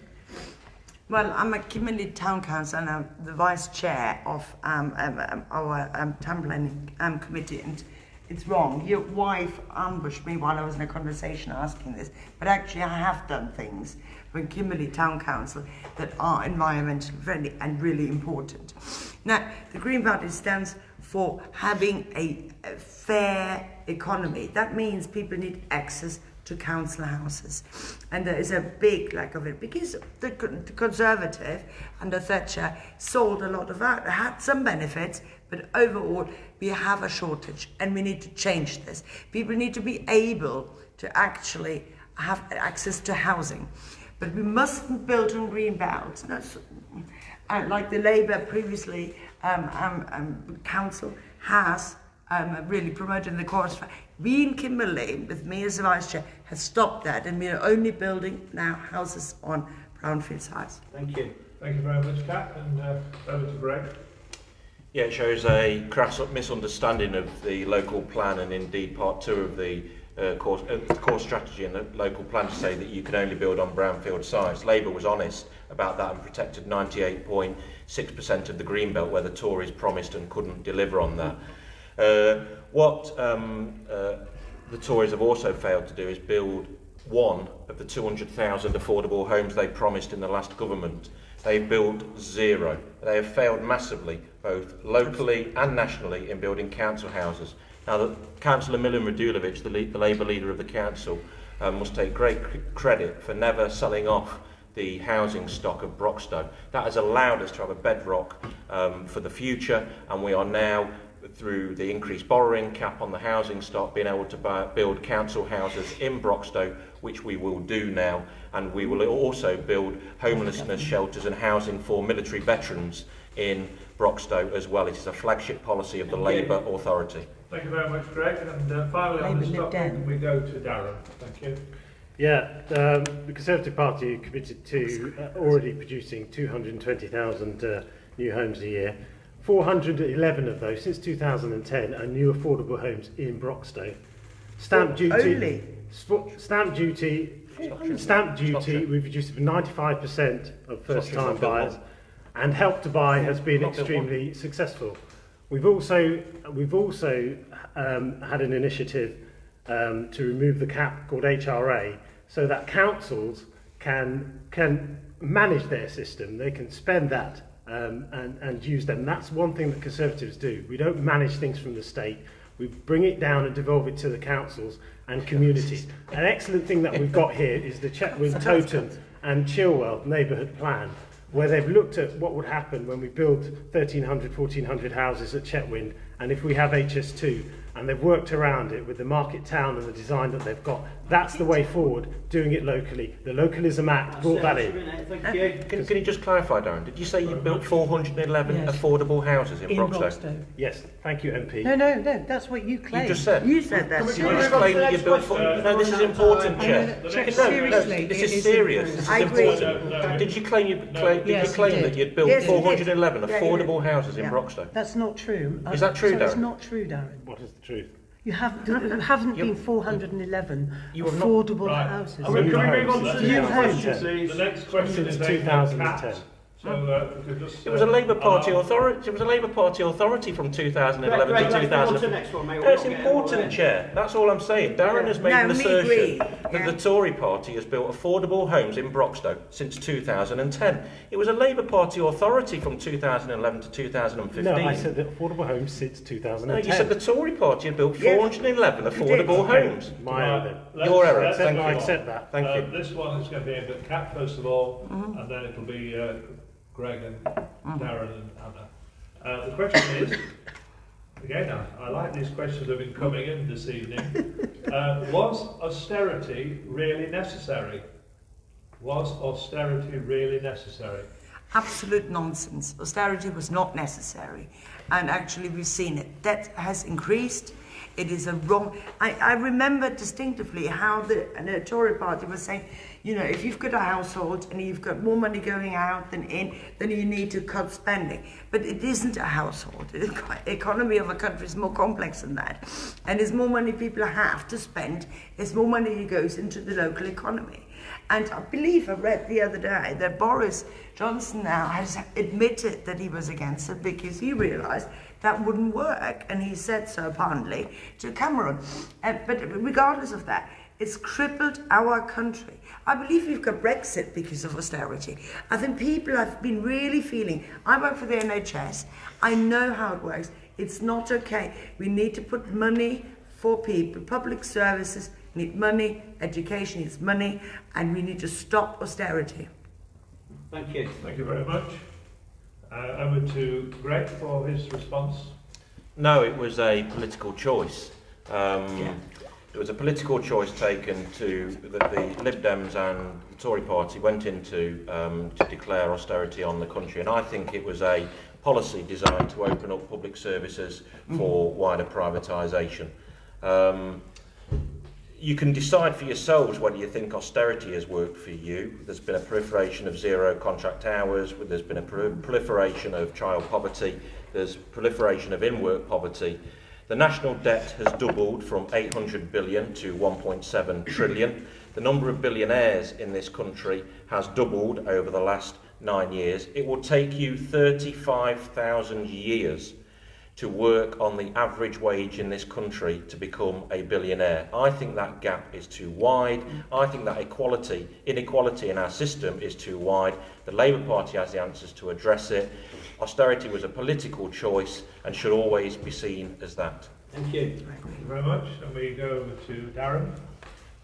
Well, I'm a Kimberley Town Council and I'm the Vice Chair of our Town Planning Committee, and it's wrong. Your wife ambushed me while I was in a conversation asking this, but actually I have done things for Kimberley Town Council that are environmentally friendly and really important. Now, the Green Party stands for having a fair economy. That means people need access to council houses, and there is a big lack of it because the Conservative under Thatcher sold a lot of that, had some benefits, but overall we have a shortage and we need to change this. People need to be able to actually have access to housing, but we mustn't build on green belts. Like the Labour previously council has really promoted the chorus. We in Kimberley, with me as the Vice Chair, have stopped that, and we are only building now houses on brownfield sites. Thank you. Thank you very much, Kat, and over to Greg. Yeah, it shows a crass misunderstanding of the local plan, and indeed part 2 of the core strategy and the local plan to say that you can only build on brownfield sites. Labour was honest about that and protected 98.6% of the Greenbelt, where the Tories promised and couldn't deliver on that. What the Tories have also failed to do is build one of the 200,000 affordable homes they promised in the last government. They've built 0. They have failed massively, both locally and nationally, in building council houses. Now, Councillor Milan Radulovic, the Labour leader of the council, must take great credit for never selling off the housing stock of Broxtowe. That has allowed us to have a bedrock for the future, and we are now, through the increased borrowing cap on the housing stock, being able to build council houses in Broxtowe, which we will do now, and we will also build homelessness shelters and housing for military veterans in Broxtowe as well. It is a flagship policy of the Labour Authority. Thank you very much, Greg. And finally on this topic, we go to Darren. Thank you. Yeah, the Conservative Party committed to already producing 220,000 new homes a year. 411 of those since 2010 are new affordable homes in Broxtowe. Stamp duty, we've reduced it for 95% of first-time buyers, and Help to Buy has been extremely successful. We've also had an initiative to remove the cap called HRA, so that councils can manage their system. They can spend that and use them. That's one thing that Conservatives do. We don't manage things from the state. We bring it down and devolve it to the councils and communities. An excellent thing that we've got here is the Chetwynd, Toton and Chilwell neighbourhood plan, where they've looked at what would happen when we build 1,300, 1,400 houses at Chetwynd, and if we have HS2, and they've worked around it with the market town and the design that they've got. That's the way forward, doing it locally. The Localism Act brought that in. Thank you. Can you just clarify, Darren? Did you say you built 411 Yes. affordable houses in Broxtowe? Broxtowe. Yes, thank you, MP. No, that's what you claim. You just said. You said that. You just claimed that you built. No, this is important, I know Chair. that- No, seriously, this it is is serious. This is I agree. important. Did you claim Yes, claim you that did. you'd built Yes, you did. 411 Yeah, you did. affordable houses in Yeah. Broxtowe? That's not true. Is that true, So it's Darren? not true, Darren. What is the truth? You haven't been 411 You have not- affordable Right. houses. Can we move on to the New next homes. question, please? The next question Since is 2010. capped. So we could just, It was a Labour Party allow- authority. It was a Labour Party authority from 2011 Greg, to let's move on to the 2000. next one, mate. No, We're it's not getting important, on Chair. That's all I'm saying. Darren has made No, an me assertion agree. that Yeah. the Tory Party has built affordable homes in Broxtowe since 2010. It was a Labour Party authority from 2011 to 2015. No, I said that affordable homes since No, 2010. you said the Tory Party had built Yes. 411 affordable Okay, homes. my error then. Let's- Your error, let's thank move you. on. I accept that. Thank you. This one is going to be a bit capped first of all, and then it'll be Greg and Darren and Anna. The question is, again, I like these questions that have been coming in this evening. Was austerity really necessary? Was austerity really necessary? Absolute nonsense. Austerity was not necessary. And actually, we've seen it. Debt has increased. It is a wrong... I remember distinctively how the Tory party was saying, you know, if you've got a household and you've got more money going out than in, then you need to cut spending. But it isn't a household. The economy of a country is more complex than that. And as more money people have to spend, as more money goes into the local economy. And I believe I read the other day that Boris Johnson now has admitted that he was against it because he realised that wouldn't work. And he said so apparently to Cameron. But regardless of that, it's crippled our country. I believe we've got Brexit because of austerity. I think people have been really feeling, I work for the NHS, I know how it works. It's not okay. We need to put money for people. Public services need money, education needs money, and we need to stop austerity. Thank you. Thank you very much. Over to Greg for his response. No, it was a political choice. It was a political choice taken that the Lib Dems and the Tory party went into to declare austerity on the country, and I think it was a policy designed to open up public services for wider privatisation. You can decide for yourselves whether you think austerity has worked for you. There's been a proliferation of zero contract hours, there's been a proliferation of child poverty, there's proliferation of in-work poverty. The national debt has doubled from 800 billion to 1.7 trillion. The number of billionaires in this country has doubled over the last 9 years. It will take you 35,000 years to work on the average wage in this country to become a billionaire. I think that gap is too wide. I think that inequality in our system is too wide. The Labour Party has the answers to address it. Austerity was a political choice and should always be seen as that. Thank you. Thank you very much. And we go over to Darren.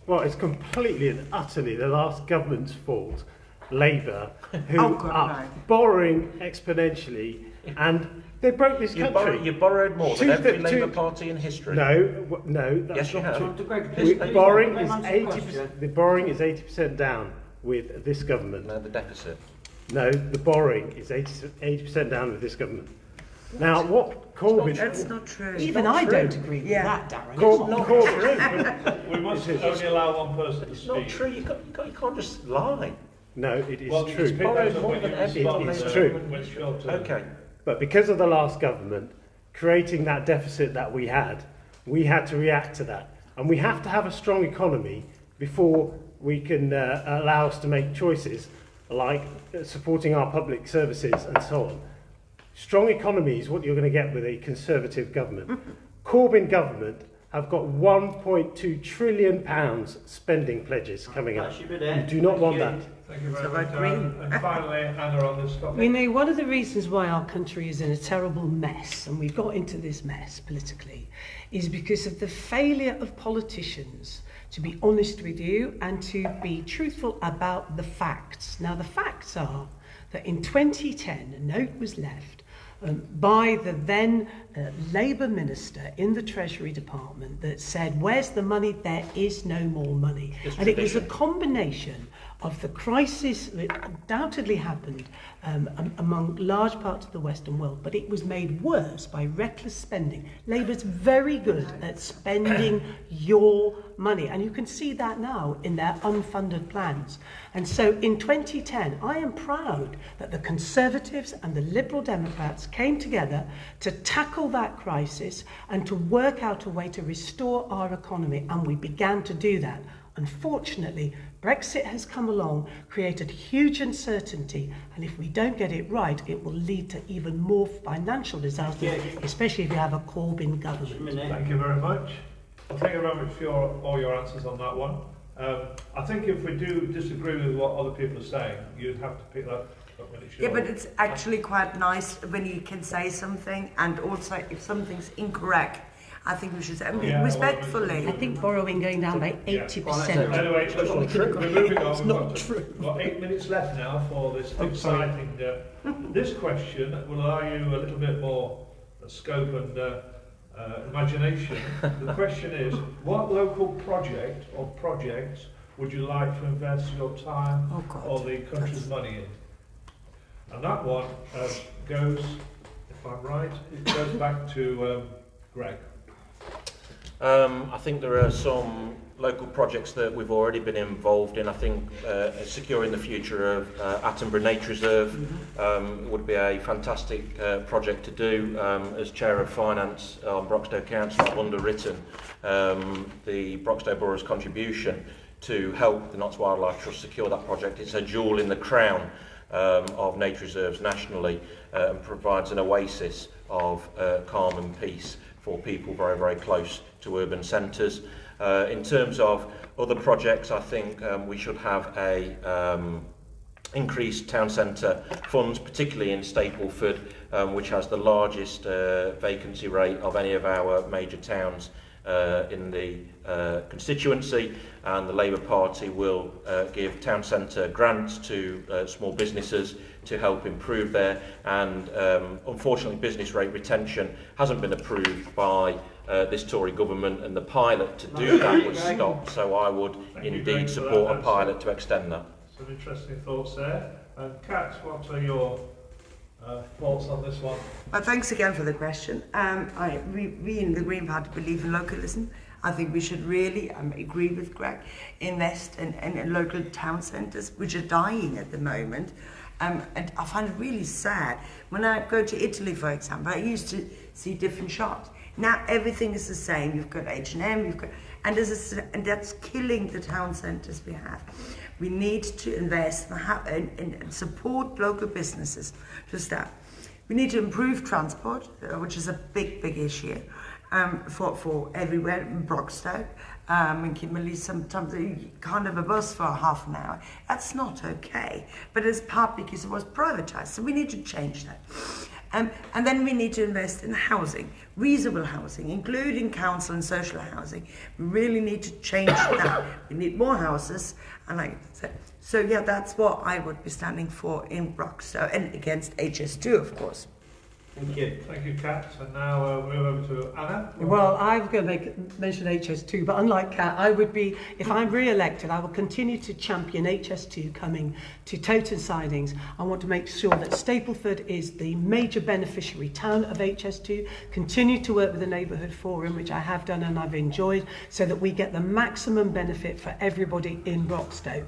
Well, it's completely and utterly the last government's fault, Labour, who Oh, God, are no. borrowing exponentially, and they broke this country. You borrowed more than Two- every two- Labour Party in history. No, that's Yes, you not have. true. Greg, Borrowing please is answer the question. 80%. The borrowing is 80% down with this government. No, the deficit. No, the borrowing is 80% down with this government. Now, what Corbyn... That's not true. Even I don't agree with Yeah. that, Darren. Corbyn... We must only allow one person to It's speak. not true. You can't just lie. No, it is Well, true. it's borrowed because more when than you every respond, It's true. when it's your turn. Okay. But because of the last government creating that deficit that we had to react to that. And we have to have a strong economy before we can allow us to make choices like supporting our public services and so on. Strong economy is what you're going to get with a Conservative government. Corbyn government have got £1.2 trillion spending pledges coming up. That should be there. You do not Thank want you. that. Thank you very So much, I agree. And finally, Anna, on this topic. You know, one of the reasons why our country is in a terrible mess, and we've got into this mess politically, is because of the failure of politicians to be honest with you and to be truthful about the facts. Now, the facts are that in 2010, a note was left by the then Labour minister in the Treasury Department that said, where's the money? There is no more money. And it was a combination of the crisis that undoubtedly happened among large parts of the Western world, but it was made worse by reckless spending. Labour's very good at spending your money, and you can see that now in their unfunded plans. And so in 2010, I am proud that the Conservatives and the Liberal Democrats came together to tackle that crisis and to work out a way to restore our economy, and we began to do that. Unfortunately, Brexit has come along, created huge uncertainty, and if we don't get it right, it will lead to even more financial disasters, especially if you have a Corbyn government. Thank you very much. Well, thank you very much for all your answers on that one. I think if we do disagree with what other people are saying, you'd have to pick that up when it's your... Yeah, but it's actually quite nice when you can say something, and also if something's incorrect, I think we should say respectfully. I think borrowing going down by 80%. Anyway, we're moving on. We've got 8 minutes left now for this exciting... this question will allow you a little bit more scope and imagination. The question is, what local project or projects would you like to invest your time or the country's money in? And that one goes, if I'm right, it goes back to Greg. I think there are some local projects that we've already been involved in. I think securing the future of Attenborough Nature Reserve would be a fantastic project to do. As Chair of Finance on Broxtowe Council, I've underwritten the Broxtowe Borough's contribution to help the Notts Wildlife Trust secure that project. It's a jewel in the crown of nature reserves nationally and provides an oasis of calm and peace for people very, very close to urban centres. In terms of other projects, I think we should have increased town centre funds, particularly in Stapleford, which has the largest vacancy rate of any of our major towns in the constituency, and the Labour Party will give town centre grants to small businesses to help improve there, and unfortunately business rate retention hasn't been approved by this Tory government, and the pilot to do that was stopped, so I would indeed support a pilot to extend that. Some interesting thoughts there. And Kat, what are your thoughts on this one? Well, thanks again for the question. We in the Green Party believe in localism. I think we should really, agree with Greg, invest in local town centres, which are dying at the moment. And I find it really sad. When I go to Italy, for example, I used to see different shops. Now everything is the same. You've got H&M, and that's killing the town centres we have. We need to invest and support local businesses to start. We need to improve transport, which is a big issue for everywhere in Broxtowe. In Kimberley, sometimes you can't have a bus for half an hour. That's not okay. But it's partly because it was privatised, so we need to change that. And then we need to invest in housing, reasonable housing, including council and social housing. We really need to change that. We need more houses, and like I said, so yeah, that's what I would be standing for in Broxtowe, and against HS2, of course. Thank you. Thank you, Kat. And now we'll move over to Anna. Well, I'm going to mention HS2, but unlike Kat, I would be, if I'm re-elected, I will continue to champion HS2 coming to Toton sidings. I want to make sure that Stapleford is the major beneficiary town of HS2, continue to work with the Neighbourhood Forum, which I have done and I've enjoyed, so that we get the maximum benefit for everybody in Broxtowe.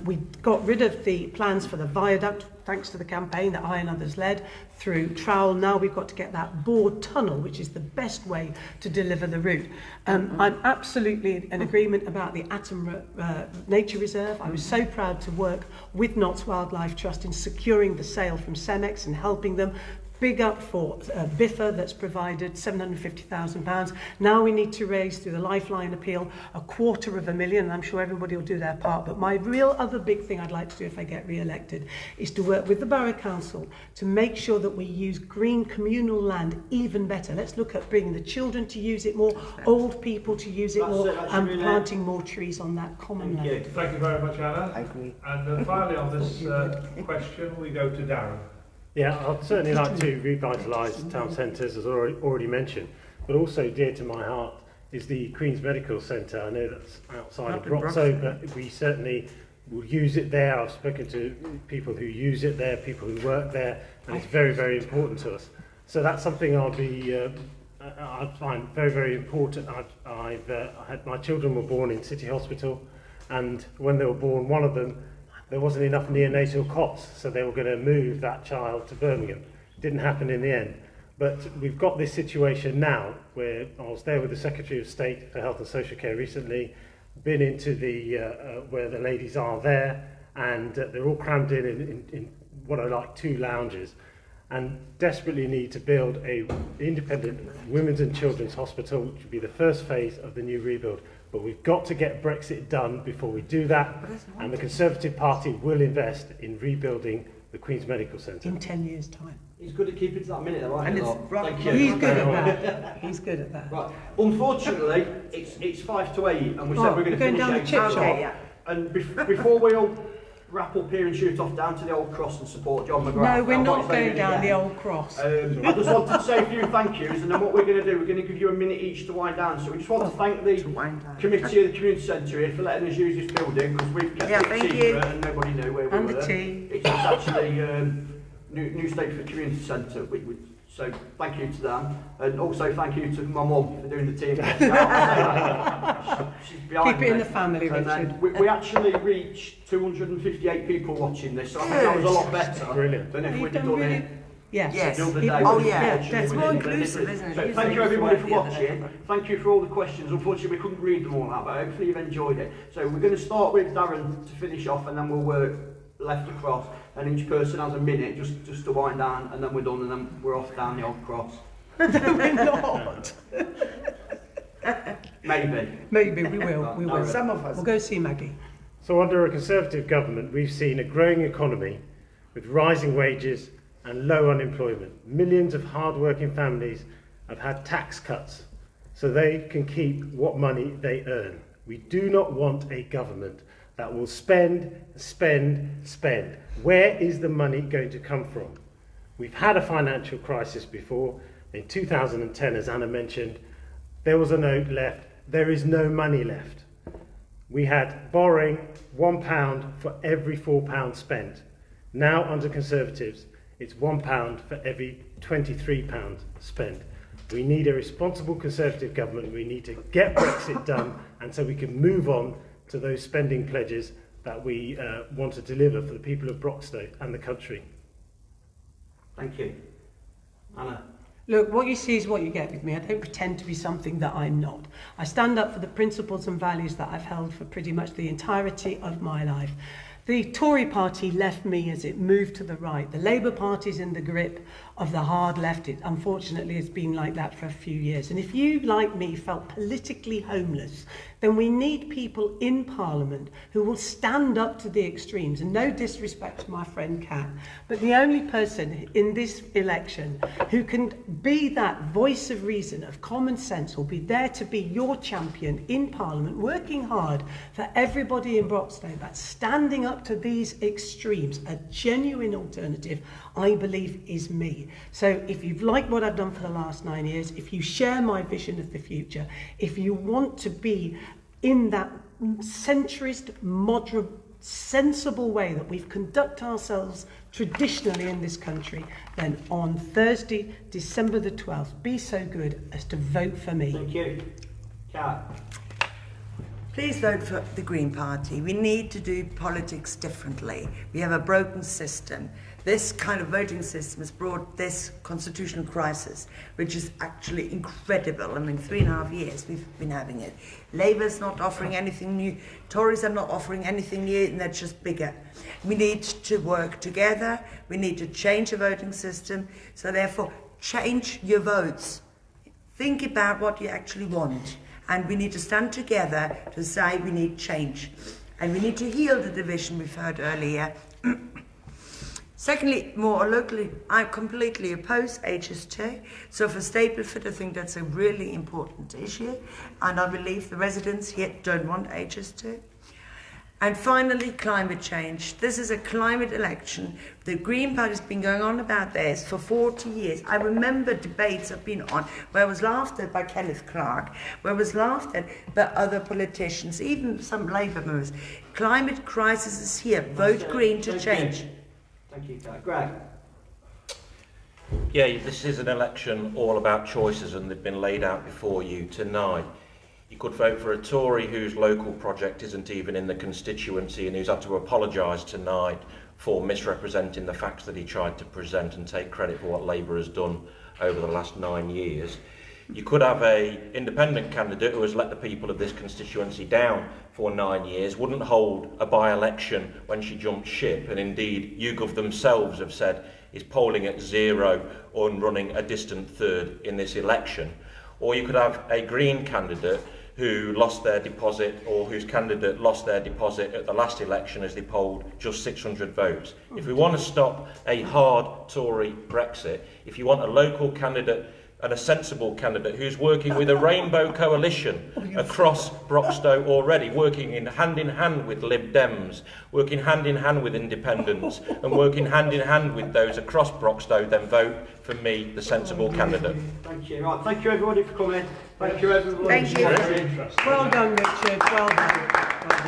We got rid of the plans for the viaduct, thanks to the campaign that I and others led through Trowell. Now we've got to get that bored tunnel, which is the best way to deliver the route. I'm absolutely in agreement about the Attenborough Nature Reserve. I was so proud to work with Notts Wildlife Trust in securing the sale from Cemex and helping them. Big up for Biffa that's provided £750,000. Now we need to raise through the Lifeline appeal £250,000, and I'm sure everybody will do their part. But my real other big thing I'd like to do if I get re-elected is to work with the Borough Council to make sure that we use green communal land even better. Let's look at bringing the children to use it more, old people to use it more, and planting more trees on that common land. Thank you very much, Anna. I agree. And finally on this question, we go to Darren. Yeah, I'd certainly like to revitalise town centres, as already mentioned, but also dear to my heart is the Queen's Medical Centre. I know that's outside of Broxtowe, but we certainly will use it there. I've spoken to people who use it there, people who work there, and it's very, very important to us. So that's something I find very, very important. I had my children were born in City Hospital, and when they were born, one of them, there wasn't enough neonatal cots, so they were going to move that child to Birmingham. Didn't happen in the end. But we've got this situation now where I was there with the Secretary of State for Health and Social Care recently, been into the where the ladies are there, and they're all crammed in what are like 2 lounges, and desperately need to build a independent women's and children's hospital, which would be the first phase of the new rebuild. But we've got to get Brexit done before we do that, and the Conservative Party will invest in rebuilding the Queen's Medical Centre. In 10 years' time. He's good at keeping to that minute, though, And isn't it's he? right. Thank you. He's good at that. He's good at that. Right. Unfortunately, it's 5 to 8, and we said Oh, we're going to going finish down the 8 chip o'clock. shop. Yeah. And before we all wrap up here and shoot off down to the Old Cross and support John McGrath. No, we're I've got not his name going down again. the Old Cross. I just wanted to say a few thank yous, and then what we're going to do, we're going to give you a minute each to wind down. So we just want to thank the committee of the community centre here for letting us use this building, because we've kept it secret and nobody knew where we And were. the tea. It's actually New Stakeford Community Centre. So thank you to them, and also thank you to my mum for doing the tea. She's behind Keep it in me. the family, And then Richard. we actually reached 258 people watching this, so I think that was a lot better Brilliant. than if You've we'd done done really- it Yes. the other People- day. Oh, when yeah. unfortunately It's we more didn't. inclusive, isn't it? So You thank said you everybody it for the other day. watching. Thank you for all the questions. Unfortunately we couldn't read them all out, but hopefully you've enjoyed it. So we're going to start with Darren to finish off, and then we'll work left across, and each person has a minute just to wind down, and then we're done, and then we're off down the Old Cross. We're not. Maybe Maybe we will. We will. Some of us. We'll go see Maggie. So under a Conservative government, we've seen a growing economy with rising wages and low unemployment. Millions of hard-working families have had tax cuts so they can keep what money they earn. We do not want a government that will spend. Where is the money going to come from? We've had a financial crisis before. In 2010, as Anna mentioned, there was a note left. There is no money left. We had borrowing £1 for every £4 spent. Now, under Conservatives, it's £1 for every £23 spent. We need a responsible Conservative government. We need to get Brexit done, and so we can move on to those spending pledges that we want to deliver for the people of Broxtowe and the country. Thank you. Anna. Look, what you see is what you get with me. I don't pretend to be something that I'm not. I stand up for the principles and values that I've held for pretty much the entirety of my life. The Tory party left me as it moved to the right. The Labour Party's in the grip of the hard left. It, unfortunately, has been like that for a few years. And if you, like me, felt politically homeless, then we need people in Parliament who will stand up to the extremes. And no disrespect to my friend Kat, but the only person in this election who can be that voice of reason, of common sense, will be there to be your champion in Parliament, working hard for everybody in Broxtowe, but standing up to these extremes, a genuine alternative, I believe, is me. So if you've liked what I've done for the last 9 years, if you share my vision of the future, if you want to be in that centrist, moderate, sensible way that we've conducted ourselves traditionally in this country, then on Thursday, December the 12th, be so good as to vote for me. Thank you. Kat. Please vote for the Green Party. We need to do politics differently. We have a broken system. This kind of voting system has brought this constitutional crisis, which is actually incredible. I mean, 3.5 years we've been having it. Labour's not offering anything new. Tories are not offering anything new, and they're just bigger. We need to work together. We need to change the voting system. So therefore, change your votes. Think about what you actually want. And we need to stand together to say we need change. And we need to heal the division we've heard earlier. Secondly, more locally, I completely oppose HS2. So for Stapleford, I think that's a really important issue. And I believe the residents here don't want HS2. And finally, climate change. This is a climate election. The Green Party has been going on about this for 40 years. I remember debates I've been on where I was laughed at by Kenneth Clark, where I was laughed at by other politicians, even some Labour members. Climate crisis is here. Vote Green to change. Thank you, Greg. Yeah, this is an election all about choices, and they've been laid out before you tonight. You could vote for a Tory whose local project isn't even in the constituency and who's had to apologise tonight for misrepresenting the facts that he tried to present and take credit for what Labour has done over the last 9 years. You could have an independent candidate who has let the people of this constituency down for 9 years, wouldn't hold a by-election when she jumped ship, and indeed YouGov themselves have said is polling at 0 and running a distant third in this election. Or you could have a Green candidate who lost their deposit, or whose candidate lost their deposit at the last election as they polled just 600 votes. If we want to stop a hard Tory Brexit, if you want a local candidate and a sensible candidate who's working with a rainbow coalition across Broxtowe already, working in hand with Lib Dems, working hand in hand with independents, and working hand in hand with those across Broxtowe, then vote for me, the sensible candidate. Thank you. Right, thank you everybody for coming. Thank you everybody. Thank you. Very interesting. Well done, Richard. Well done. Well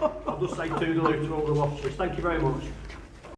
done. I'll just say toodaloo to all the watchers. Thank you very much.